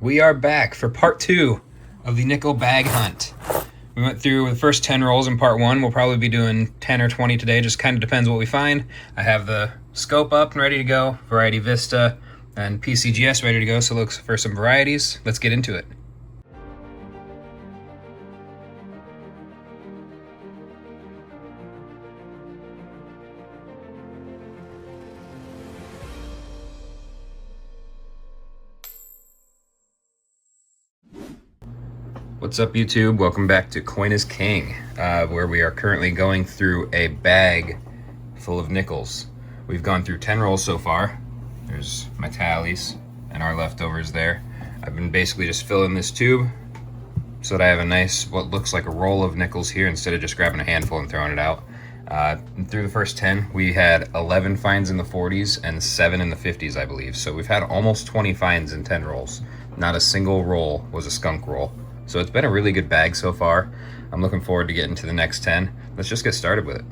We are back for part 2 of the nickel bag hunt. We went through the first 10 rolls in part 1. We'll probably be doing 10 or 20 today, just kind of depends what we find. I have the scope up and ready to go, Variety Vista and PCGS ready to go, so look for some varieties. Let's get into it. What's up, YouTube? Welcome back to Coin is King, where we are currently going through a bag full of nickels. We've gone through 10 rolls so far. There's my tallies and our leftovers there. I've been basically just filling this tube so that I have a nice, what looks like a roll of nickels here instead of just grabbing a handful and throwing it out. Through the first 10, we had 11 finds in the 40s and 7 in the 50s, I believe. So we've had almost 20 finds in 10 rolls. Not a single roll was a skunk roll. So it's been a really good bag so far. I'm looking forward to getting to the next 10. Let's just get started with it.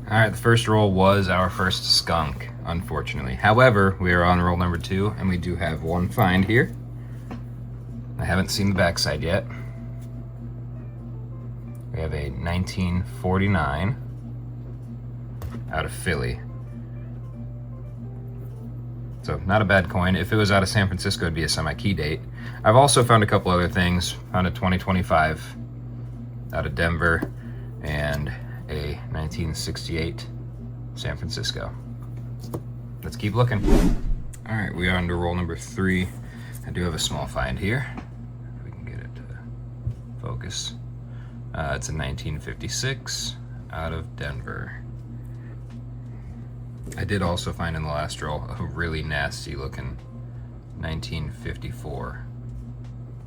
All right, the first roll was our first skunk, unfortunately. However, we are on roll number 2, and we do have one find here. I haven't seen the backside yet. We have a 1949 out of Philly. So not a bad coin. If it was out of San Francisco, it'd be a semi-key date. I've also found a couple other things. Found a 2025 out of Denver and a 1968 San Francisco. Let's keep looking. All right, we are on to roll number 3. I do have a small find here. If we can get it to focus. It's a 1956 out of Denver. I did also find in the last roll a really nasty looking 1954,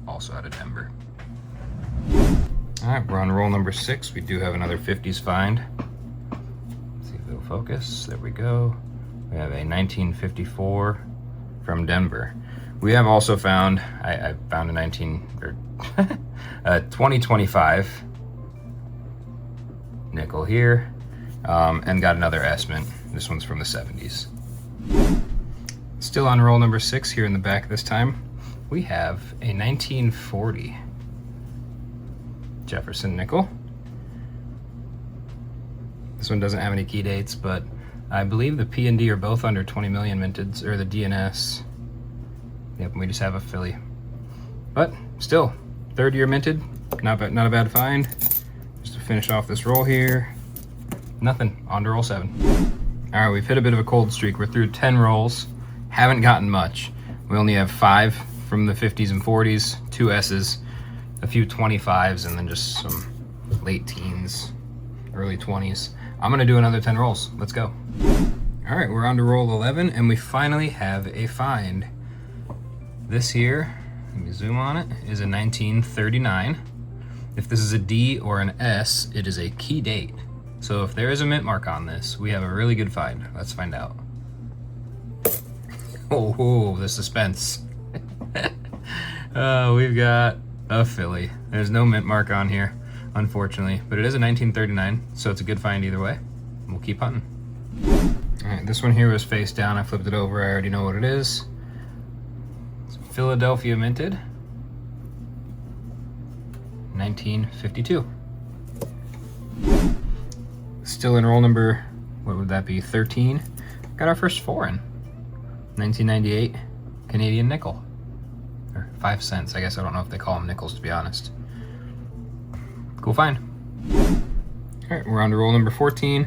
also out of Denver. All right, we're on roll number 6. We do have another 50s find. Let's see if it'll focus. There we go. We have a 1954 from Denver. We have also found, I found a 2025 nickel here, and got another S-Mint. This one's from the 70s. Still on roll number 6 here in the back this time. We have a 1940 Jefferson nickel. This one doesn't have any key dates, but I believe the P and D are both under 20 million minted, or the DNS. Yep, we just have a Philly. But still, 3rd year minted, not a bad find. Just to finish off this roll here. Nothing, on to roll 7. All right, we've hit a bit of a cold streak. We're through 10 rolls, haven't gotten much. We only have 5 from the 50s and 40s, 2 S's, a few 25s, and then just some late teens, early 20s. I'm gonna do another 10 rolls. Let's go. All right, we're on to roll 11, and we finally have a find. This here, let me zoom on it, is a 1939. If this is a D or an S, it is a key date. So if there is a mint mark on this, we have a really good find. Let's find out. Oh, the suspense. We've got a Philly. There's no mint mark on here, unfortunately, but it is a 1939, so it's a good find either way. We'll keep hunting. All right, this one here was face down. I flipped it over. I already know what it is. It's Philadelphia minted, 1952. Still in roll number, what would that be, 13? Got our first foreign. 1998 Canadian nickel. Or 5 cents, I guess. I don't know if they call them nickels, to be honest. Cool find. All right, we're on to roll number 14.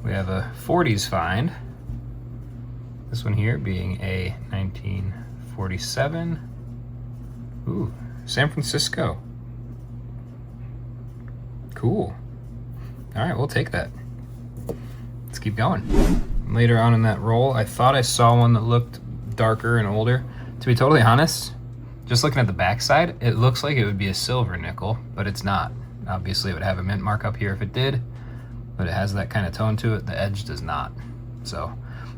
We have a 40s find. This one here being a 1947. Ooh, San Francisco. Cool. All right, we'll take that. Let's keep going. Later on in that roll, I thought I saw one that looked darker and older. To be totally honest, just looking at the backside, it looks like it would be a silver nickel, but it's not. Obviously, it would have a mint mark up here if it did, but it has that kind of tone to it. The edge does not. So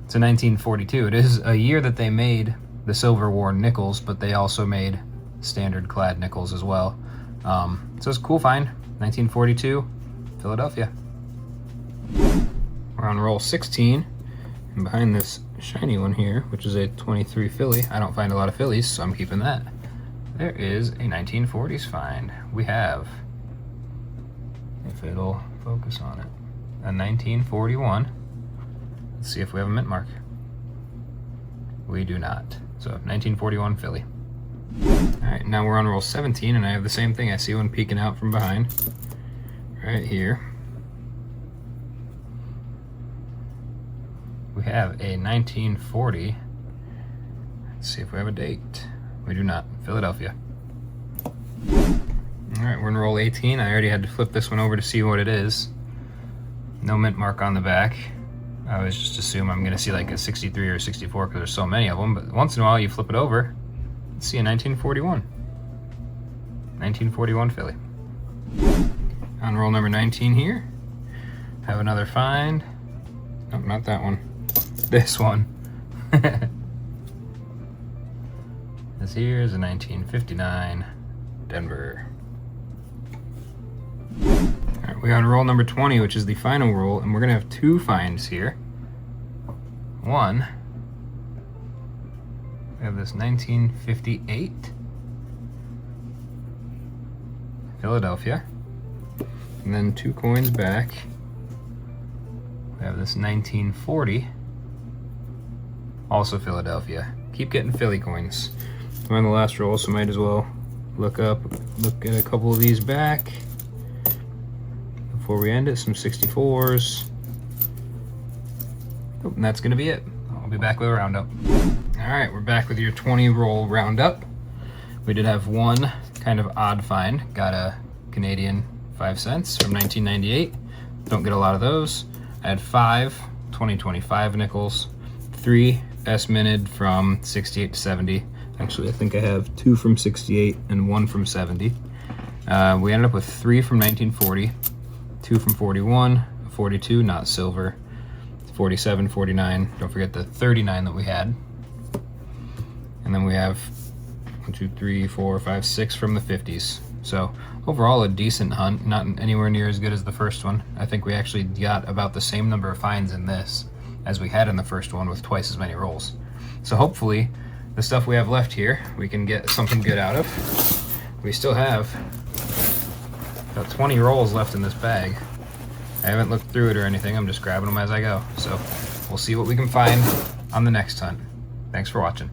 it's a 1942. It is a year that they made the silver worn nickels, but they also made standard clad nickels as well. So it's a cool find. 1942. Philadelphia. We're on roll 16, And behind this shiny one here, which is a 23 Philly, I don't find a lot of Phillies, so I'm keeping that. There is a 1940s find. We have, if it'll focus on it, a 1941. Let's see if we have a mint mark. We do not. So 1941 Philly. All right, now we're on roll 17, and I have the same thing. I see one peeking out from behind, right here. We have a 1940. Let's see if we have a date. We do not. Philadelphia. All right, we're in roll 18. I already had to flip this one over to see what it is. No mint mark on the back. I always just assume I'm gonna see like a 63 or 64 because there's so many of them, but once in a while you flip it over, let's see a 1941. 1941 Philly. On roll number 19 here, have another find. Nope, not that one. This one. This here is a 1959 Denver. Alright, we're on roll number 20, which is the final roll, and we're gonna have two finds here. One, we have this 1958 Philadelphia, and then two coins back, we have this 1940, also Philadelphia. Keep getting Philly coins. I'm on the last roll, so might as well look at a couple of these back before we end it. Some 64s. Oh, and that's gonna be it. I'll be back with a roundup. All right, we're back with your 20 roll roundup. We did have one kind of odd find. Got a Canadian 5 cents from 1998. Don't get a lot of those. I had 5 2025 nickels, 3 S-minted from 68 to 70. Actually, I think I have 2 from 68 and 1 from 70. We ended up with 3 from 1940, 2 from 41, 42, not silver, 47, 49. Don't forget the 39 that we had. And then we have 1, 2, 3, 4, 5, 6 from the 50s. So overall, a decent hunt, not anywhere near as good as the first one. I think we actually got about the same number of finds in this as we had in the first one with twice as many rolls. So hopefully the stuff we have left here, we can get something good out of. We still have about 20 rolls left in this bag. I haven't looked through it or anything, I'm just grabbing them as I go. So we'll see what we can find on the next hunt. Thanks for watching.